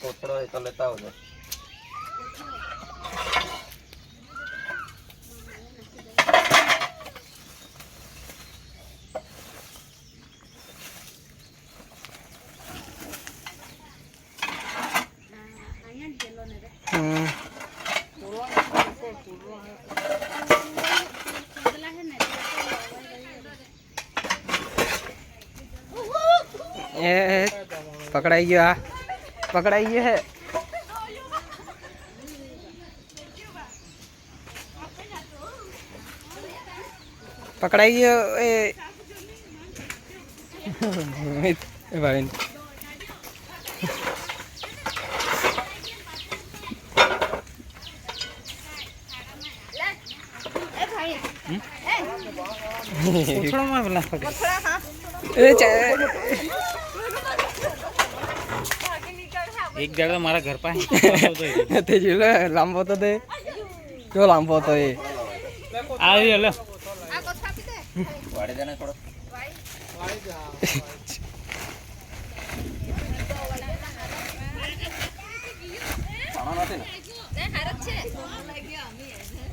કોથળો એ તો લેતા આવજો. पकड़ाई गया पकड़ाई गया है पकड़ाई गया भाई एक जगह हमारा घर पर ते जिले लांबो तो दे क्यों लांबो तो ये आ रही है लो વાડી દેને થોડો. ખાણો નથી ને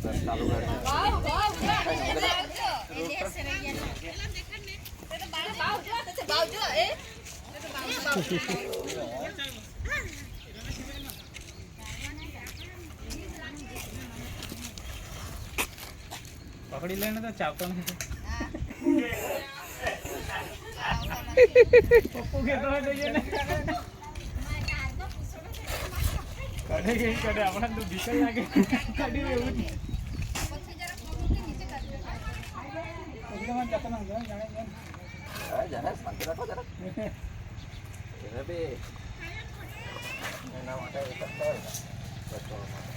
બસ ચાલુ કર. पकड़ी लेने तो चावता नहीं पप्पू के तो है ये ने कड़े के कड़े अपना तो दिशा आगे कड़ी रे उठ एकदम जाता ना जाने જરા શાંતિ રાખો જરા. એને બી એના માટે કરતા હોય ને બચવા માટે.